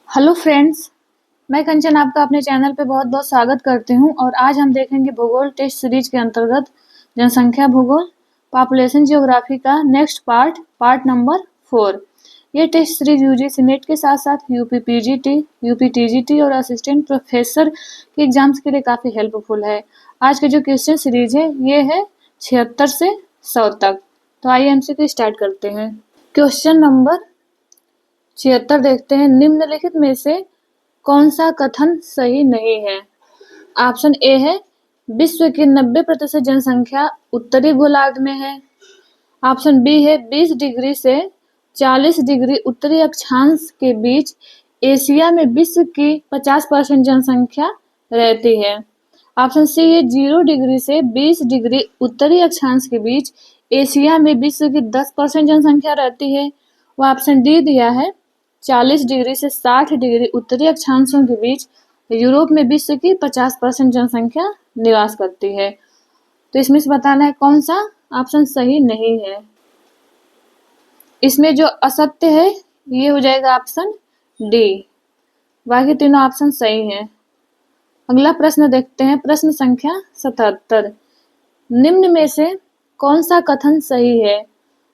Hello friends, मैं कंचन आपका अपने चैनल पे बहुत बहुत स्वागत करती हूँ। और आज हम देखेंगे भूगोल टेस्ट सीरीज के अंतर्गत जनसंख्या भूगोल पॉपुलेशन जियोग्राफी का नेक्स्ट पार्ट नंबर 4। ये टेस्ट सीरीज यूजीसी नेट के साथ साथ यूपी पीजीटी, यूपी टीजीटी और असिस्टेंट प्रोफेसर के एग्जाम्स के लिए काफ़ी हेल्पफुल है। आज के जो क्वेश्चन सीरीज है ये है 76 से 100 तक। तो आइए एमसीक्यू स्टार्ट करते हैं। क्वेश्चन नंबर 76 देखते हैं। निम्नलिखित में से कौन सा कथन सही नहीं है? ऑप्शन ए है विश्व की 90% जनसंख्या उत्तरी गोलार्ध में है। ऑप्शन बी है 20 डिग्री से 40 डिग्री उत्तरी अक्षांश के बीच एशिया में विश्व की 50% जनसंख्या रहती है। ऑप्शन सी है 0 डिग्री से 20 डिग्री उत्तरी अक्षांश के बीच एशिया में विश्व की 10% जनसंख्या रहती है। वो ऑप्शन डी दिया है 40 डिग्री से 60 डिग्री उत्तरी अक्षांशों के बीच यूरोप में विश्व की 50% जनसंख्या निवास करती है। तो इसमें से बताना है कौन सा ऑप्शन सही नहीं है। इसमें जो असत्य है ये हो जाएगा ऑप्शन डी, बाकी तीनों ऑप्शन सही हैं। अगला प्रश्न देखते हैं, प्रश्न संख्या 77। निम्न में से कौन सा कथन सही है?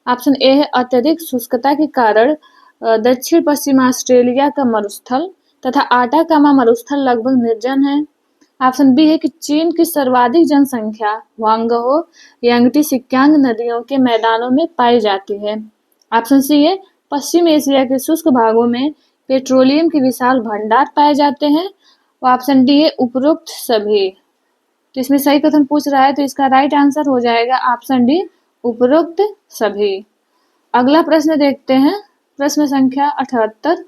ऑप्शन ए है अत्यधिक शुष्कता के कारण दक्षिण पश्चिम ऑस्ट्रेलिया का मरुस्थल तथा आटाकामा मरुस्थल लगभग निर्जन है। ऑप्शन बी है कि चीन की सर्वाधिक जनसंख्या हुआंगहो यांगटी सिक्यांग नदियों के मैदानों में पाई जाती है। ऑप्शन सी है पश्चिम एशिया के शुष्क भागों में पेट्रोलियम के विशाल भंडार पाए जाते हैं। और ऑप्शन डी है उपरोक्त सभी। तो इसमें सही कथन पूछ रहा है तो इसका राइट आंसर हो जाएगा ऑप्शन डी, उपरोक्त सभी। अगला प्रश्न देखते हैं, प्रश्न संख्या 78।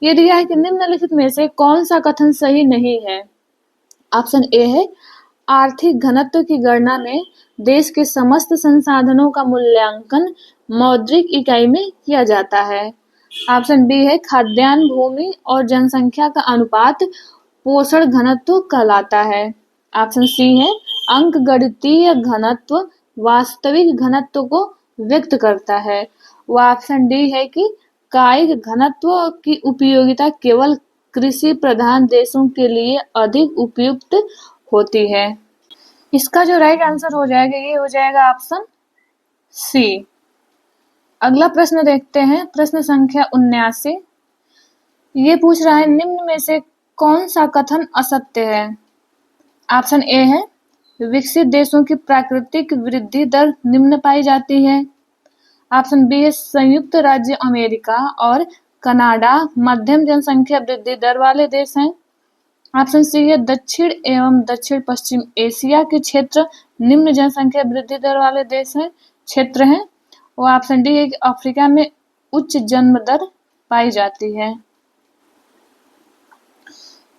ये दिया है कि निम्नलिखित में से कौन सा कथन सही नहीं है? ऑप्शन ए है आर्थिक घनत्व की गणना में देश के समस्त संसाधनों का मूल्यांकन मौद्रिक इकाई में किया जाता है। ऑप्शन बी है खाद्यान्न भूमि और जनसंख्या का अनुपात पोषण घनत्व कहलाता है। ऑप्शन सी है अंकगणितीय घनत्व वास्तविक घनत्व को व्यक्त करता है। वो ऑप्शन डी है कि कायिक घनत्व की उपयोगिता केवल कृषि प्रधान देशों के लिए अधिक उपयुक्त होती है। इसका जो राइट आंसर हो जाएगा ये हो जाएगा ऑप्शन सी। अगला प्रश्न देखते हैं, प्रश्न संख्या 79। ये पूछ रहा है निम्न में से कौन सा कथन असत्य है? ऑप्शन ए है विकसित देशों की प्राकृतिक वृद्धि दर निम्न पाई जाती है। ऑप्शन बी है संयुक्त राज्य अमेरिका और कनाडा मध्यम जनसंख्या वृद्धि दर वाले देश हैं। ऑप्शन सी है दक्षिण एवं दक्षिण पश्चिम एशिया के क्षेत्र निम्न जनसंख्या वृद्धि दर वाले देश हैं, क्षेत्र हैं। और ऑप्शन डी है कि अफ्रीका में उच्च जन्म दर पाई जाती है।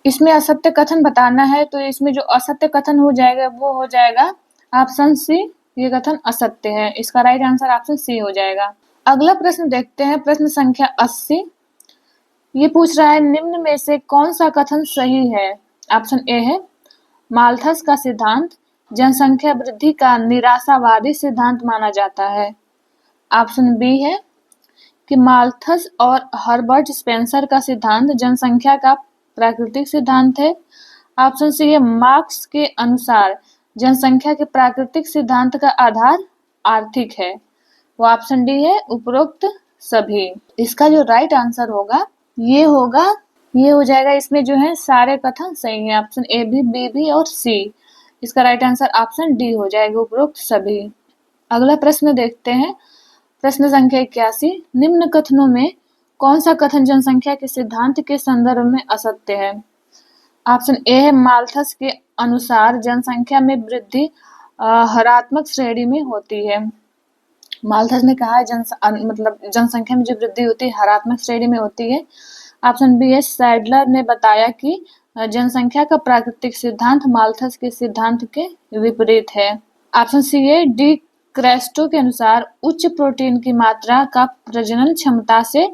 इसमें असत्य कथन बताना है तो इसमें जो असत्य कथन हो जाएगा वो हो जाएगा ऑप्शन सी, ये कथन असत्य है। इसका राइट आंसर ऑप्शन सी हो जाएगा। अगला प्रश्न देखते हैं, प्रश्न संख्या 80। ये पूछ रहा है निम्न में से कौन सा कथन सही है? ऑप्शन ए है माल्थस का सिद्धांत जनसंख्या वृद्धि का निराशावादी सिद्धांत माना जाता है। ऑप्शन बी है कि माल्थस और हर्बर्ट स्पेंसर का सिद्धांत जनसंख्या का प्राकृतिक सिद्धांत है। ऑप्शन सी है मार्क्स के अनुसार जनसंख्या के प्राकृतिक सिद्धांत का आधार आर्थिक है। वो ऑप्शन डी है उपरोक्त सभी। इसका जो राइट आंसर होगा ये हो जाएगा, इसमें जो है सारे कथन सही हैं, ऑप्शन ए भी, बी भी और सी। इसका राइट आंसर ऑप्शन डी हो जाएगा, उपरोक्त सभी। अगला प्रश्न देखते हैं, प्रश्न संख्या 81। निम्न कथनों में कौन सा कथन जनसंख्या के सिद्धांत के संदर्भ में असत्य है? ऑप्शन ए है माल्थस के अनुसार जनसंख्या में वृद्धि हरात्मक श्रेणी में होती है। माल्थस ने कहा है जनसंख्या में जो वृद्धि होती है हरात्मक श्रेणी में होती है। ऑप्शन बी है सैडलर ने बताया कि जनसंख्या का प्राकृतिक सिद्धांत माल्थस के सिद्धांत के विपरीत है। ऑप्शन सी है डी क्रेस्टो के अनुसार उच्च प्रोटीन की मात्रा का प्रजनन क्षमता से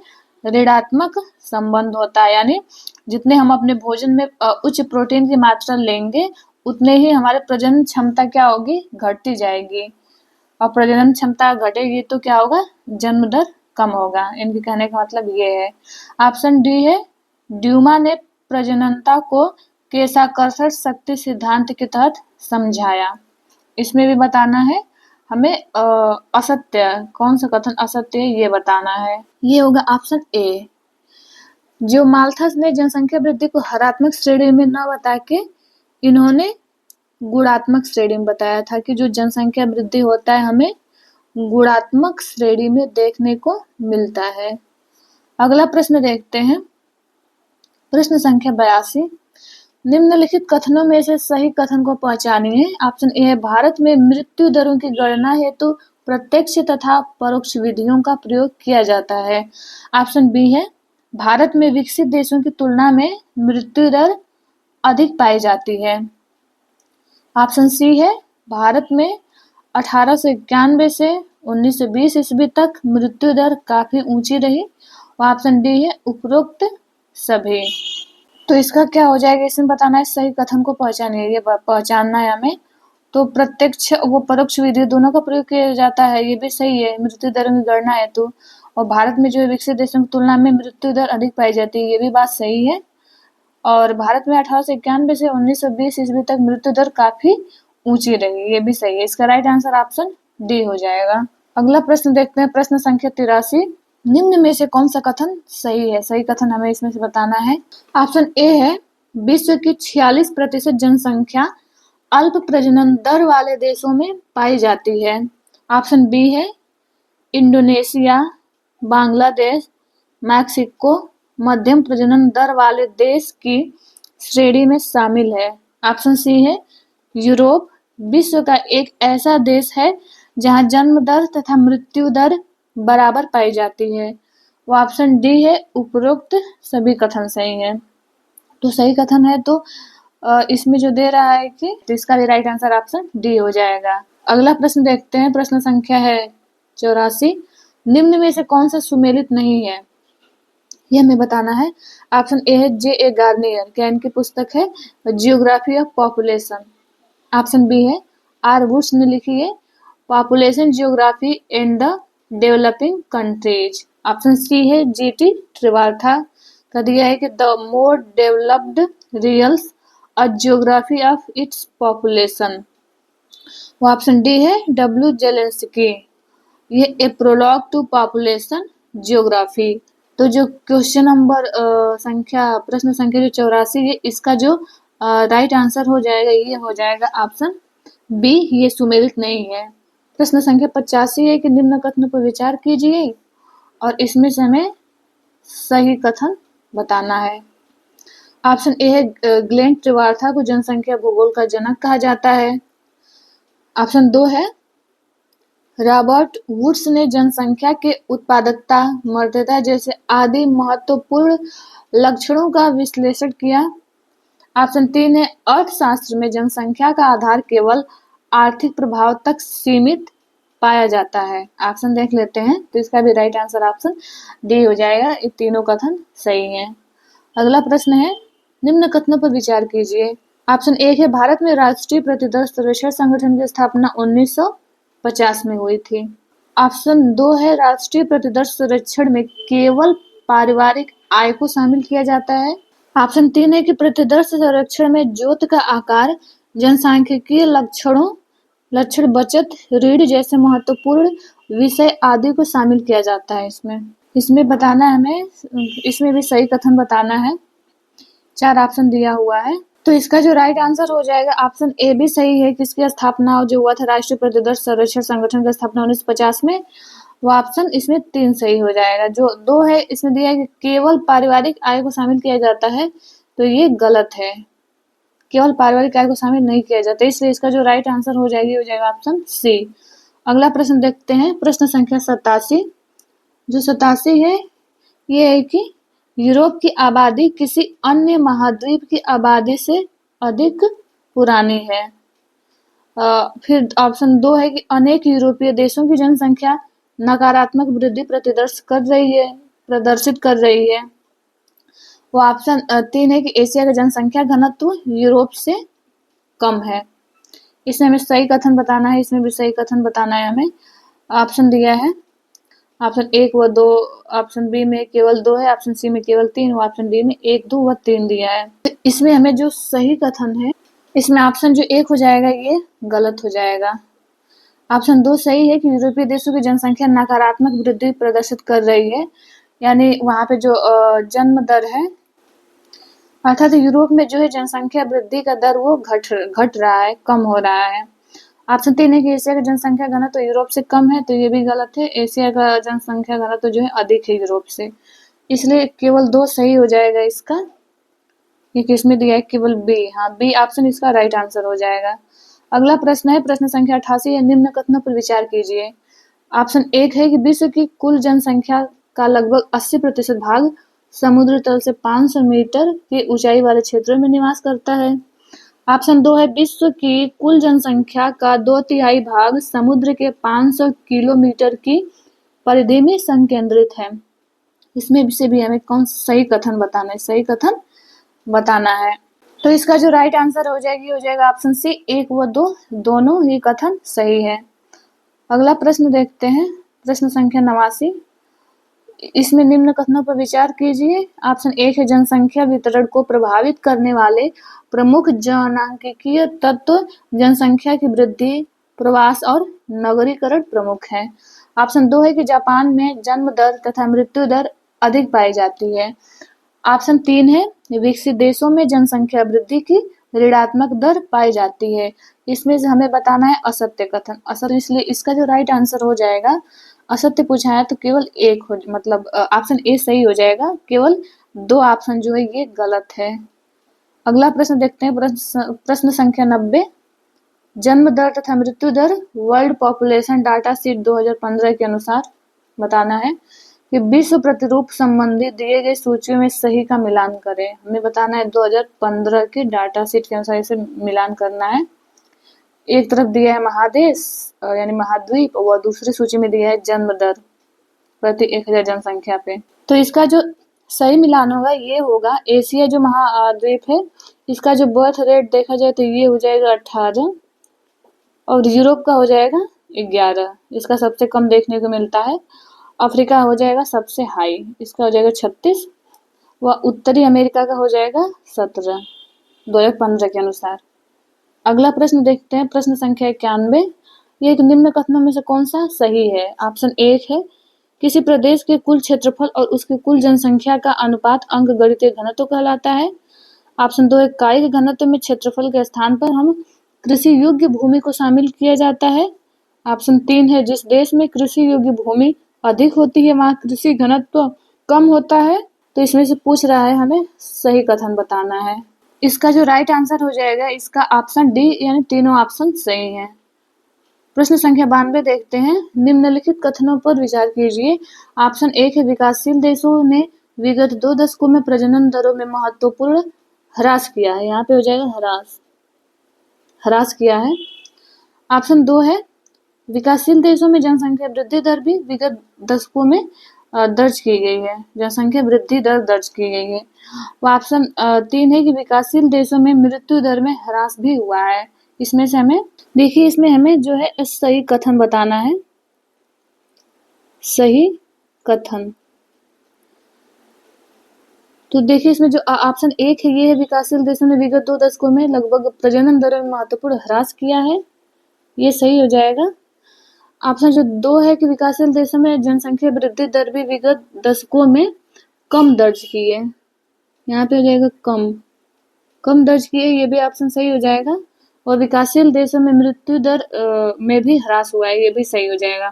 ऋणात्मक संबंध होता है, यानी जितने हम अपने भोजन में उच्च प्रोटीन की मात्रा लेंगे उतने ही हमारे प्रजनन क्षमता क्या होगी, घटती जाएगी। और प्रजनन क्षमता घटेगी तो क्या होगा, जन्म दर कम होगा। इनके कहने का मतलब ये है। ऑप्शन डी है ड्यूमा ने प्रजननता को केशाकर्षण शक्ति सिद्धांत के तहत समझाया। इसमें भी बताना है हमें असत्य, कौन सा कथन असत्य है ये बताना है। ये होगा ऑप्शन ए। जो माल्थस ने जनसंख्या वृद्धि को हरात्मक श्रेणी में न बता के इन्होंने गुणात्मक श्रेणी में बताया था कि जो जनसंख्या वृद्धि होता है हमें गुणात्मक श्रेणी में देखने को मिलता है। अगला प्रश्न देखते हैं, प्रश्न संख्या 82। निम्नलिखित कथनों में से सही कथन को पहचानिए। ऑप्शन ए है, भारत में मृत्यु दरों की गणना हेतु प्रत्यक्ष तथा परोक्ष विधियों का प्रयोग किया जाता है। ऑप्शन बी है, भारत में विकसित देशों की तुलना में मृत्यु दर अधिक पाई जाती है। ऑप्शन सी है, भारत में 1891 से 1920 ईस्वी तक मृत्यु दर काफी ऊंची रही। ऑप्शन डी है, उपरोक्त सभी। तो इसका क्या हो जाएगा, इसमें बताना है सही कथन को पहचानिए, ये पहचानना है हमें। तो प्रत्यक्ष व परोक्ष विधि दोनों का प्रयोग किया जाता है, ये भी सही है, मृत्यु दर की गणना है तो। और भारत में जो है विकसित देशों की तुलना में मृत्यु दर अधिक पाई जाती है, ये भी बात सही है। और भारत में 1891 से 1920 ईस्वी तक मृत्यु दर काफी ऊंची रही, ये भी सही है। इसका राइट आंसर ऑप्शन डी हो जाएगा। अगला प्रश्न देखते हैं, प्रश्न संख्या 83। निम्न में से कौन सा कथन सही है? सही कथन हमें इसमें से बताना है। ऑप्शन ए है, विश्व की 46% जनसंख्या अल्प प्रजनन दर वाले देशों में पाई जाती है। ऑप्शन बी है, इंडोनेशिया, बांग्लादेश, मैक्सिको मध्यम प्रजनन दर वाले देश की श्रेणी में शामिल है। ऑप्शन सी है, यूरोप विश्व का एक ऐसा देश है जहां जन्म दर तथा मृत्यु दर बराबर पाई जाती है। वो ऑप्शन डी है, उपरोक्त सभी कथन सही है। तो सही कथन है तो इसमें जो दे रहा है कि तो इसका भी राइट आंसर ऑप्शन डी हो जाएगा। अगला प्रश्न देखते हैं, प्रश्न संख्या है 84। निम्न में से कौन सा सुमेलित नहीं है, ये हमें बताना है। ऑप्शन ए है, जे.ए. गार्नियर, क्या इनकी पुस्तक है geography of population. Option B है, आर वुड्स ने लिखी है population geography in the developing countries. Option C है, जी.टी. त्रिवार्था का दिया है कि the more developed realms a geography of its population. वो ऑप्शन डी है, डब्ल्यू जेलेंस्की, ये a prologue to population geography. तो जो क्वेश्चन नंबर प्रश्न संख्या जो 84 है, इसका जो राइट आंसर हो जाएगा ये हो जाएगा ऑप्शन बी, ये सुमेलित नहीं है। प्रश्न संख्या 85 है कि निम्न कथनों पर विचार कीजिए और इसमें से हमें सही कथन बताना है। ऑप्शन ए है, ग्लेन त्रिवार्था को जनसंख्या भूगोल का जनक कहा जाता है। ऑप्शन 2 है, रॉबर्ट वुड्स ने जनसंख्या के उत्पादकता, मर्यादा जैसे आदि महत्वपूर्ण लक्षणों का विश्लेषण किया। ऑप्शन 3 है, अर्थशास्त्र में जनसंख्या का आधार केवल आर्थिक प्रभाव तक सीमित पाया जाता है। ऑप्शन देख लेते हैं, तो इसका भी राइट आंसर ऑप्शन डी हो जाएगा। ये तीनों कथन सही हैं। अगला प्रश्न है, निम्न कथनों पर विचार कीजिए। ऑप्शन 1 है, भारत में राष्ट्रीय प्रतिदर सर्वेक्षण संगठन की स्थापना 1950 में हुई थी। ऑप्शन 2 है, राष्ट्रीय प्रतिदर सर्वेक्षण में केवल पारिवारिक आय को शामिल किया जाता है। ऑप्शन 3 है कि प्रतिदर सर्वेक्षण में जोत का आकार, जनसांख्यिकीय लक्षण, बचत, ऋण जैसे महत्वपूर्ण विषय आदि को शामिल किया जाता है। इसमें बताना है हमें, इसमें भी सही कथन बताना है। 4 ऑप्शन दिया हुआ है, तो इसका जो राइट आंसर हो जाएगा ऑप्शन ए भी सही है कि इसकी स्थापना जो हुआ था राष्ट्रीय प्रतिदर सर्वेक्षण संगठन की स्थापना 1950 में, वो ऑप्शन इसमें 3 सही हो जाएगा। जो 2 है इसमें दिया है कि केवल पारिवारिक आय को शामिल किया जाता है, तो ये गलत है, केवल पारिवारिक आय को शामिल नहीं किया जाता, इसलिए इसका जो राइट आंसर हो जाएगा ऑप्शन सी। अगला प्रश्न देखते हैं, प्रश्न संख्या 87। जो 87 है ये है कि यूरोप की आबादी किसी अन्य महाद्वीप की आबादी से अधिक पुरानी है। फिर ऑप्शन 2 है कि अनेक यूरोपीय देशों की जनसंख्या नकारात्मक वृद्धि प्रदर्शित कर रही है। वो ऑप्शन 3 है कि एशिया का जनसंख्या घनत्व यूरोप से कम है। इसमें हमें सही कथन बताना है, इसमें भी सही कथन बताना है हमें। ऑप्शन दिया है, ऑप्शन 1 व 2, ऑप्शन बी में केवल 2 है, ऑप्शन सी में केवल 3 व ऑप्शन डी में 1, 2 व 3 दिया है। तो इसमें हमें जो सही कथन है, इसमें ऑप्शन जो 1 हो जाएगा ये गलत हो जाएगा। ऑप्शन 2 सही है कि यूरोपीय देशों की जनसंख्या नकारात्मक वृद्धि प्रदर्शित कर रही है, यानी वहाँ पे जो जन्म दर है, अर्थात यूरोप में जो है जनसंख्या वृद्धि का दर वो घट रहा है, कम हो रहा है। ऑप्शन 3 है कि एशिया का जनसंख्या घनत्व तो यूरोप से कम है, तो ये भी गलत है। एशिया का जनसंख्या घनत्व तो जो है अधिक है यूरोप से, इसलिए केवल 2 सही हो जाएगा इसका। ये किसमें दिया है? केवल बी। हाँ, बी ऑप्शन इसका राइट आंसर हो जाएगा। अगला प्रश्न है प्रश्न संख्या 88 है, निम्न कथनों पर विचार कीजिए। ऑप्शन 1 है कि विश्व की कुल जनसंख्या का लगभग 80% भाग समुद्र तल से 500 मीटर की ऊंचाई वाले क्षेत्रों में निवास करता है। ऑप्शन 2 है विश्व की कुल जनसंख्या का 2/3 भाग समुद्र के 500 किलोमीटर की परिधि में संकेंद्रित है। इसमें से भी हमें कौन सही कथन बताना है? सही कथन बताना है। तो इसका जो राइट आंसर हो जाएगा ऑप्शन सी, 1 व 2 दोनों ही कथन सही है। अगला प्रश्न देखते हैं, प्रश्न संख्या 89। इसमें निम्न कथनों पर विचार कीजिए। ऑप्शन 1 है जनसंख्या वितरण को प्रभावित करने वाले प्रमुख जनांकीय तत्व जनसंख्या की वृद्धि, प्रवास और नगरीकरण प्रमुख है। ऑप्शन 2 है कि जापान में जन्म दर तथा मृत्यु दर अधिक पाई जाती है। ऑप्शन 3 है विकसित देशों में जनसंख्या वृद्धि की ऋणात्मक दर पाई जाती है। इसमें से हमें बताना है असत्य कथन। असत्य, इसलिए इसका जो राइट आंसर हो जाएगा, असत्य पूछा है तो केवल एक हो, मतलब ऑप्शन ए सही हो जाएगा, केवल 2 ऑप्शन जो है ये गलत है। अगला प्रश्न देखते हैं, प्रश्न संख्या 90। जन्म दर तथा मृत्यु दर वर्ल्ड पॉपुलेशन डाटा शीट 2015 के अनुसार बताना है कि विश्व प्रतिरूप संबंधी दिए गए सूचियों में सही का मिलान करें। हमें बताना है 2015 के डाटा शीट के अनुसार इसे मिलान करना है। एक तरफ दिया है महादेश यानी महाद्वीप, और दूसरी सूची में दिया है जन्म दर प्रति 1000 जनसंख्या पे। तो इसका जो सही मिलान होगा ये होगा, एशिया जो महाद्वीप है इसका जो बर्थ रेट देखा जाए तो ये हो जाएगा 18 और यूरोप का हो जाएगा 11, इसका सबसे कम देखने को मिलता है। अफ्रीका हो जाएगा सबसे हाई, इसका हो जाएगा 36 व उत्तरी अमेरिका का हो जाएगा 17 2015 के अनुसार। अगला प्रश्न देखते हैं, प्रश्न संख्या 91। ये एक निम्न कथनों में से कौन सा सही है? ऑप्शन 1 है किसी प्रदेश के कुल क्षेत्रफल और उसकी कुल जनसंख्या का अनुपात अंकगणितीय घनत्व कहलाता है। ऑप्शन 2 है कायिक घनत्व में क्षेत्रफल के स्थान पर हम कृषि योग्य भूमि को शामिल किया जाता है। ऑप्शन 3 है जिस देश में कृषि योग्य भूमि अधिक होती है वहाँ कृषि घनत्व कम होता है। तो इसमें से पूछ रहा है हमें सही कथन बताना है। इसका जो राइट आंसर हो जाएगा इसका ऑप्शन डी, यानी तीनों ऑप्शन सही हैं। प्रश्न संख्या 92 देखते हैं, निम्नलिखित कथनों पर विचार कीजिए। ऑप्शन 1 है विकासशील देशों ने विगत 2 दशकों में प्रजनन दरों में महत्वपूर्ण ह्रास किया है। यहाँ पे हो जाएगा ह्रास किया है। ऑप्शन 2 है विकासशील देशों में जनसंख्या वृद्धि दर भी विगत दशकों में दर्ज की गई है, जनसंख्या वृद्धि दर दर्ज की गई है। ऑप्शन 3 है कि विकासशील देशों में मृत्यु दर में ह्रास भी हुआ है। इसमें से हमें देखिए, इसमें हमें जो है सही कथन बताना है। सही कथन, तो देखिए इसमें जो ऑप्शन 1 है ये है विकासशील देशों ने विगत 2 दशकों में लगभग प्रजनन दरों में महत्वपूर्ण ह्रास किया है, ये सही हो जाएगा। ऑप्शन जो 2 है कि विकासशील देशों में जनसंख्या वृद्धि दर भी विगत दशकों में कम दर्ज की है, यहाँ पे हो जाएगा कम दर्ज की है, ये भी ऑप्शन सही हो जाएगा। और विकासशील देशों में मृत्यु दर में भी ह्रास हुआ है, ये भी सही हो जाएगा।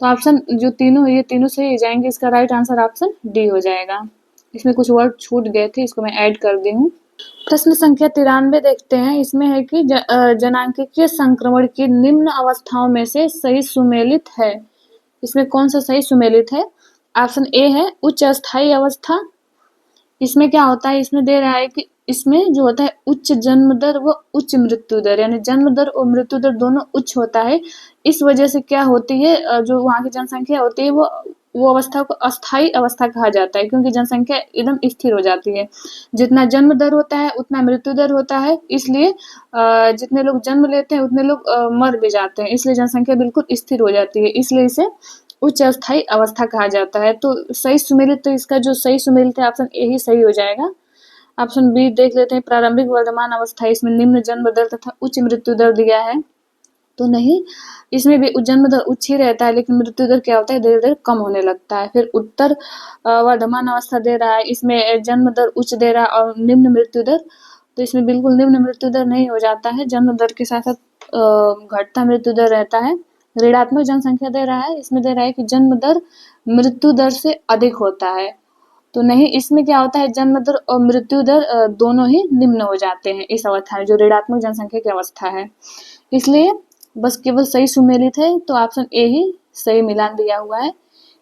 तो ऑप्शन जो तीनों है ये तीनों सही हो जाएंगे, इसका राइट आंसर ऑप्शन डी हो जाएगा। इसमें कुछ वर्ड छूट गए थे, इसको मैं ऐड कर दी हूँ। प्रश्न संख्या 93 देखते हैं, इसमें है कि जनांकीय संक्रमण की निम्न अवस्थाओं में से सही सुमेलित है। इसमें कौन सा सही सुमेलित है? ऑप्शन ए है उच्च अस्थायी अवस्था। इसमें क्या होता है, इसमें दे रहा है कि इसमें जो होता है उच्च जन्म दर व उच्च मृत्यु दर, यानी जन्म दर और मृत्यु दर दोनों उच्च होता है। इस वजह से क्या होती है, जो वहाँ की जनसंख्या होती है वो अवस्था को अस्थायी अवस्था कहा जाता है, क्योंकि जनसंख्या एकदम स्थिर हो जाती है। जितना जन्म दर होता है उतना मृत्यु दर होता है, इसलिए जितने लोग जन्म लेते हैं उतने लोग मर भी जाते हैं, इसलिए जनसंख्या बिल्कुल स्थिर हो जाती है, इसलिए इसे उच्च अस्थायी अवस्था कहा जाता है। तो सही सुमेलित, तो इसका जो सही सुमेलित है ऑप्शन ए ही सही हो जाएगा। ऑप्शन बी देख लेते हैं, प्रारंभिक वर्धमान अवस्था, इसमें निम्न जन्म दर तथा उच्च मृत्यु दर दिया है, तो नहीं, इसमें भी जन्म दर उच्च ही रहता है, लेकिन मृत्यु दर क्या होता है, धीरे धीरे कम होने लगता है। फिर उत्तर वर्धमान अवस्था दे रहा है, इसमें जन्म दर उच्च दे रहा है और निम्न मृत्यु दर, तो इसमें बिल्कुल निम्न मृत्यु दर नहीं हो जाता है, जन्म दर के साथ साथ घटता मृत्यु दर रहता है। ऋणात्मक जनसंख्या दे रहा है, इसमें दे रहा है कि जन्म दर मृत्यु दर से अधिक होता है, तो नहीं, इसमें क्या होता है, जन्म दर और मृत्यु दर दोनों ही निम्न हो जाते हैं इस अवस्था में, जो ऋणात्मक जनसंख्या की अवस्था है। इसलिए बस केवल सही सुमेलित है, तो ऑप्शन ए ही सही मिलान दिया हुआ है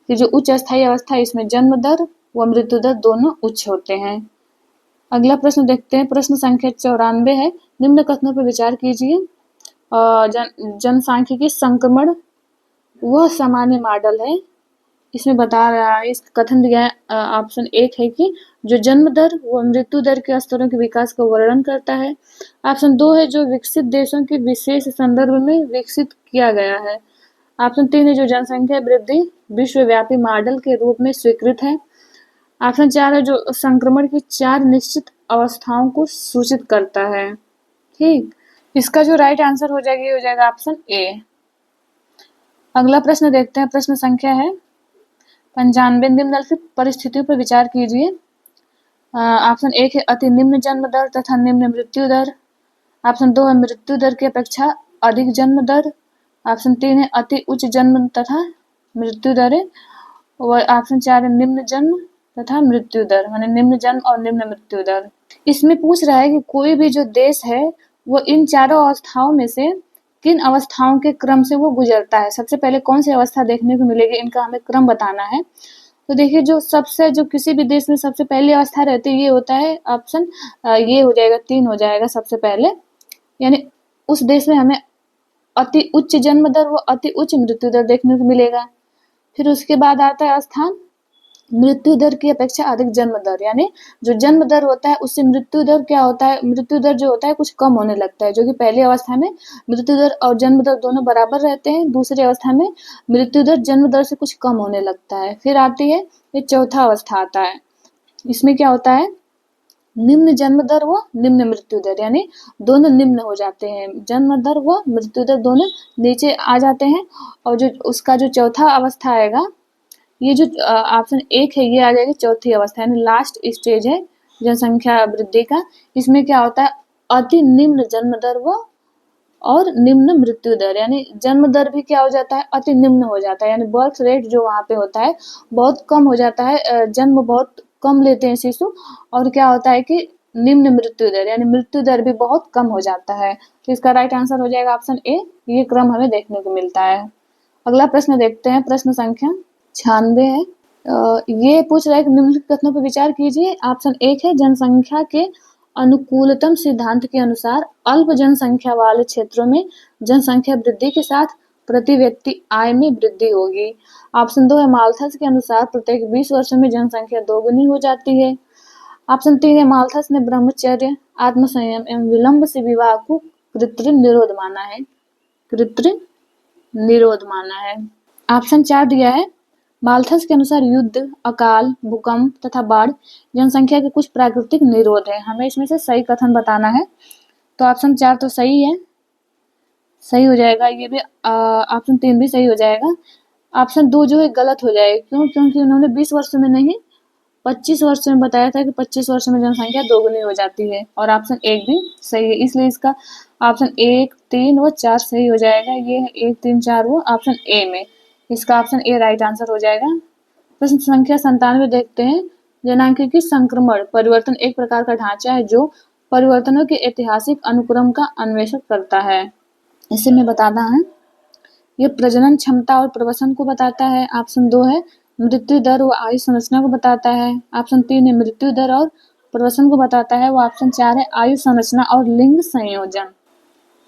कि जो उच्च अस्थायी अवस्था है इसमें जन्म दर व मृत्यु दर दोनों उच्च होते हैं। अगला प्रश्न देखते हैं, प्रश्न संख्या 94 है। निम्न कथनों पर विचार कीजिए। जनसांख्यिकी संक्रमण वह सामान्य मॉडल है, इसमें बता रहा है, इस कथन दिया है, ऑप्शन एक है कि जो जन्म दर व मृत्यु दर के स्तरों के विकास का वर्णन करता है। ऑप्शन 2 है जो विकसित देशों के विशेष संदर्भ में विकसित किया गया है। ऑप्शन 3 है जो जनसंख्या वृद्धि विश्वव्यापी मॉडल के रूप में स्वीकृत है। ऑप्शन 4 है जो संक्रमण की 4 निश्चित अवस्थाओं को सूचित करता है। ठीक, इसका जो राइट आंसर हो जाएगा, ये हो जाएगा ऑप्शन ए। अगला प्रश्न देखते हैं, प्रश्न संख्या है 95। निम्नलिखित परिस्थितियों पर विचार कीजिए। ऑप्शन 1 है अति निम्न जन्म दर तथा निम्न मृत्यु दर। ऑप्शन 2 है मृत्यु दर की अपेक्षा अधिक जन्म दर। ऑप्शन 3 है अति उच्च जन्म तथा मृत्यु दर। और ऑप्शन 4 है निम्न जन्म तथा मृत्यु दर, माने निम्न जन्म और निम्न मृत्यु दर। इसमें पूछ रहा है कि कोई भी जो देश है वो इन चारों अवस्थाओं में से किन अवस्थाओं के क्रम से वो गुजरता है, सबसे पहले कौन सी अवस्था देखने को मिलेगी, इनका हमें क्रम बताना है। तो देखिए, जो किसी भी देश में सबसे पहली अवस्था रहती है, ये होता है ऑप्शन, ये हो जाएगा 3 हो जाएगा सबसे पहले, यानी उस देश में हमें अति उच्च जन्म दर व अति उच्च मृत्यु दर देखने को मिलेगा। फिर उसके बाद आता है स्थान मृत्यु दर की अपेक्षा अधिक जन्म दर, यानी जो जन्म दर होता है उससे मृत्यु दर क्या होता है, मृत्यु दर जो होता है कुछ कम होने लगता है, जो कि पहली अवस्था में मृत्यु दर और जन्म दर दोनों बराबर रहते हैं, दूसरी अवस्था में मृत्यु दर जन्म दर से कुछ कम होने लगता है। फिर आती है ये चौथा अवस्था आता है, इसमें क्या होता है, निम्न जन्म दर व निम्न मृत्यु दर, यानी दोनों निम्न हो जाते हैं, जन्म दर व मृत्यु दर दोनों नीचे आ जाते हैं। और जो उसका जो चौथा अवस्था आएगा, ये जो ऑप्शन 1 है, ये आ जाएगी चौथी अवस्था, यानी लास्ट स्टेज है जनसंख्या वृद्धि का। इसमें क्या होता है, अति निम्न जन्म दर व और निम्न मृत्यु दर, यानी जन्म दर भी क्या हो जाता है, अति निम्न हो जाता है, यानी बर्थ रेट जो वहाँ पे होता है बहुत कम हो जाता है, जन्म बहुत कम लेते हैं शिशु, और क्या होता है कि निम्न मृत्यु दर, यानी मृत्यु दर भी बहुत कम हो जाता है। तो इसका राइट आंसर हो जाएगा ऑप्शन ए, ये क्रम हमें देखने को मिलता है। अगला प्रश्न देखते हैं, प्रश्न संख्या 96 है। ये पूछ रहा है कि निम्नलिखित कथनों पर विचार कीजिए। ऑप्शन 1 है जनसंख्या के अनुकूलतम सिद्धांत के अनुसार अल्प जनसंख्या वाले क्षेत्रों में जनसंख्या वृद्धि के साथ प्रति व्यक्ति आय में वृद्धि होगी। ऑप्शन 2 है माल्थस के अनुसार प्रत्येक 20 वर्षों में जनसंख्या दोगुनी हो जाती है। ऑप्शन 3 है माल्थस ने ब्रह्मचर्य, आत्मसंयम एवं विलंब से विवाह को कृत्रिम निरोध माना है, कृत्रिम निरोध माना है। ऑप्शन 4 दिया है, माल्थस के अनुसार युद्ध, अकाल, भूकंप तथा बाढ़ जनसंख्या के कुछ प्राकृतिक निरोध है। हमें इसमें से सही कथन बताना है, तो ऑप्शन 4 तो सही है, सही हो जाएगा। ये भी ऑप्शन 3 भी सही हो जाएगा। ऑप्शन 2 जो है गलत हो जाएगा, क्यों, क्योंकि उन्होंने 20 वर्षों में नहीं 25 वर्षों में बताया था कि 25 वर्षों में जनसंख्या दोगुनी हो जाती है, और ऑप्शन 1 भी सही है, इसलिए इसका ऑप्शन 1, 3 व 4 सही हो जाएगा। ये है 1, 3, 4 वो ऑप्शन ए में, इसका ऑप्शन ए राइट आंसर हो जाएगा। प्रश्न संख्या 97 देखते हैं, जनांख्यिकी संक्रमण परिवर्तन एक प्रकार का ढांचा है जो परिवर्तनों के ऐतिहासिक अनुक्रम का अन्वेषण करता है। इसे में बताना है, ये प्रजनन क्षमता और प्रवसन को बताता है। ऑप्शन 2 है मृत्यु दर व आयु संरचना को बताता है। ऑप्शन 3 है मृत्यु दर और प्रवसन को बताता है। वो ऑप्शन 4 है आयु संरचना और लिंग संयोजन।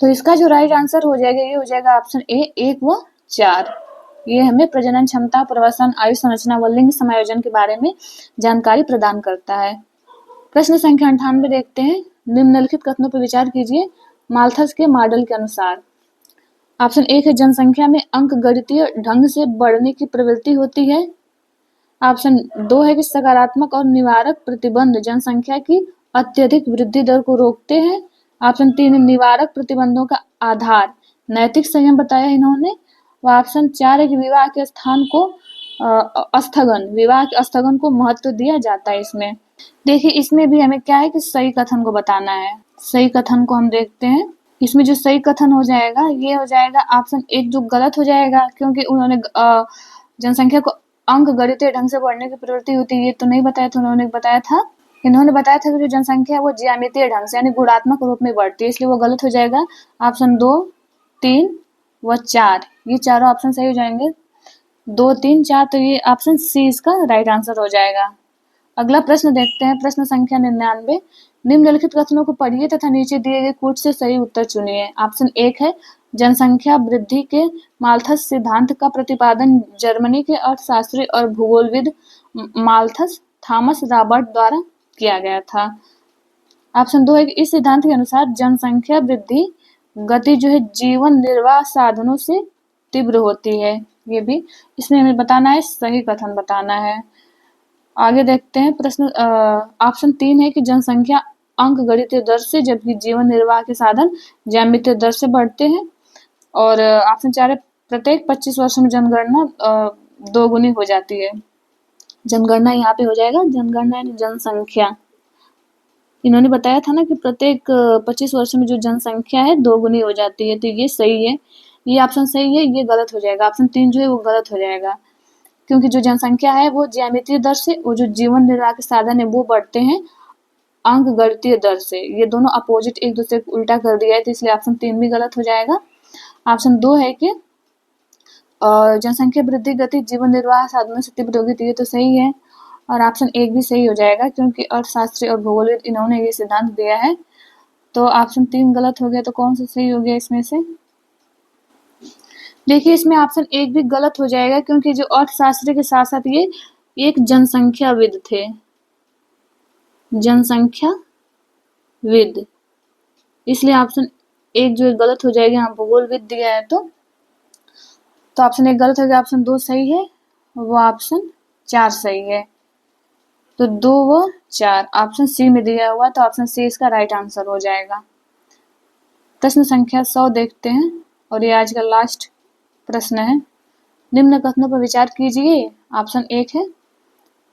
तो इसका जो राइट आंसर हो जाएगा, ये हो जाएगा ऑप्शन ए, 1 व 4। ये हमें प्रजनन क्षमता, प्रवसन, आयु संरचना व लिंग समायोजन के बारे में जानकारी प्रदान करता है। प्रश्न संख्या 98 देखते हैं, निम्नलिखित कथनों पर विचार कीजिए। माल्थस के मॉडल के अनुसार ऑप्शन 1 है जनसंख्या में अंकगणितीय ढंग से बढ़ने की प्रवृत्ति होती है। ऑप्शन 2 है कि सकारात्मक और निवारक प्रतिबंध जनसंख्या की अत्यधिक वृद्धि दर को रोकते हैं। ऑप्शन 3 है निवारक प्रतिबंधों का आधार नैतिक संयम बताया इन्होंने। और ऑप्शन 4 है कि विवाह के स्थान को विवाह के स्थगन को महत्व दिया जाता है इसमें। देखिए इसमें भी हमें क्या है कि सही कथन को बताना है। सही कथन को हम देखते हैं। इसमें जो सही कथन हो जाएगा ये हो जाएगा ऑप्शन 1 जो गलत हो जाएगा, क्योंकि उन्होंने जनसंख्या को अंकगणितीय ढंग से बढ़ने की प्रवृत्ति होती है ये तो नहीं बताया था। इन्होंने बताया था कि जो जनसंख्या है वो ज्यामितीय ढंग से यानी गुणात्मक रूप में बढ़ती है, इसलिए वो गलत हो जाएगा। ऑप्शन 2, 3 व 4 ये चारों ऑप्शन सही हो जाएंगे। 2, 3, 4 तो ये ऑप्शन सी इसका राइट आंसर हो जाएगा। अगला प्रश्न देखते हैं, प्रश्न संख्या 99। निम्नलिखित कथनों को पढ़िए तथा नीचे दिए गए कूट से सही उत्तर चुनिए। ऑप्शन 1 है जनसंख्या वृद्धि के माल्थस सिद्धांत का प्रतिपादन जर्मनी के अर्थशास्त्री और भूगोलविद माल्थस थॉमस रॉबर्ट द्वारा किया गया था। ऑप्शन 2 है कि इस सिद्धांत के अनुसार जनसंख्या वृद्धि गति जो है जीवन निर्वाह साधनों से तीव्र होती है। ये भी इसमें हमें बताना है, सही कथन बताना है। आगे देखते हैं प्रश्न ऑप्शन 3 है कि जनसंख्या अंकगणितीय दर से जबकि जीवन निर्वाह के साधन ज्यामितीय दर से बढ़ते हैं। और ऑप्शन 4 है प्रत्येक 25 वर्षों में जनगणना 2 गुनी हो जाती है। जनगणना यहाँ पे हो जाएगा, जनगणना यानी जनसंख्या। इन्होंने बताया था ना कि प्रत्येक 25 वर्षों में जो जनसंख्या है 2 गुनी हो जाती है, तो ये सही है। ये ऑप्शन सही है, ये गलत हो जाएगा। ऑप्शन 3 जो है वो गलत हो जाएगा, क्योंकि जो जनसंख्या है वो ज्यामितीय दर से, वो जो जीवन निर्वाह के साधन है वो बढ़ते हैं अंकगणितीय दर से। ये दोनों अपोजिट एक दूसरे को उल्टा कर दिया है, तो इसलिए ऑप्शन 3 भी गलत हो जाएगा। ऑप्शन 2 है कि जनसंख्या वृद्धि गति जीवन निर्वाह साधनों से तीव्र होगी, तो ये तो सही है। और ऑप्शन 1 भी सही हो जाएगा, क्योंकि अर्थशास्त्री और भूगोलविद इन्होंने ये सिद्धांत दिया है। तो ऑप्शन 3 गलत हो गया, तो कौन सा सही हो गया इसमें से? देखिए इसमें ऑप्शन 1 भी गलत हो जाएगा, क्योंकि जो अर्थशास्त्री के साथ साथ ये एक जनसंख्याविद थे, जनसंख्याविद, इसलिए ऑप्शन 1 जो है गलत हो जाएगा। यहाँ भूगोलविद दिया है तो ऑप्शन 1 गलत हो गया। ऑप्शन 2 सही है, वो ऑप्शन 4 सही है। तो 2 व 4 ऑप्शन सी में दिया हुआ, तो ऑप्शन सी इसका राइट आंसर हो जाएगा। प्रश्न संख्या 100 देखते हैं, और ये आज का लास्ट प्रश्न है। निम्न कथनों पर विचार कीजिए। ऑप्शन 1 है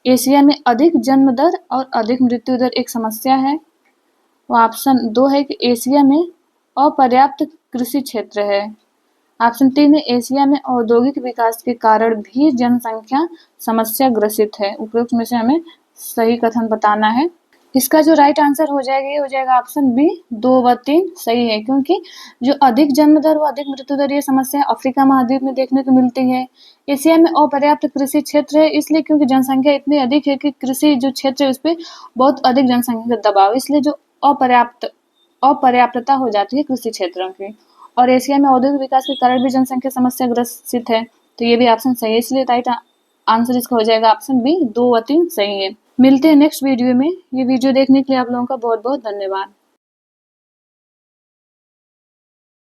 एशिया में अधिक जन्म दर और अधिक मृत्यु दर एक समस्या है। ऑप्शन 2 है कि एशिया में अपर्याप्त कृषि क्षेत्र है। ऑप्शन 3 है एशिया में औद्योगिक विकास के कारण भी जनसंख्या समस्या ग्रसित है। उपरोक्त में से हमें सही कथन बताना है। इसका जो राइट आंसर हो जाएगा ये हो जाएगा ऑप्शन बी, 2 व 3 सही है, क्योंकि जो अधिक जन्म दर व अधिक मृत्यु दर ये समस्या अफ्रीका महाद्वीप में देखने को मिलती है। एशिया में अपर्याप्त कृषि क्षेत्र है, इसलिए क्योंकि जनसंख्या इतनी अधिक है कि कृषि जो क्षेत्र है उस पर बहुत अधिक जनसंख्या का दबाव, इसलिए जो अपर्याप्तता हो जाती है कृषि क्षेत्रों की। और एशिया में औद्योगिक विकास के कारण भी जनसंख्या समस्या ग्रसित है, तो ये भी ऑप्शन सही है, इसलिए राइट आंसर इसका हो जाएगा ऑप्शन बी, 2 व 3 सही है। मिलते हैं नेक्स्ट वीडियो में। ये वीडियो देखने के लिए आप लोगों का बहुत बहुत धन्यवाद।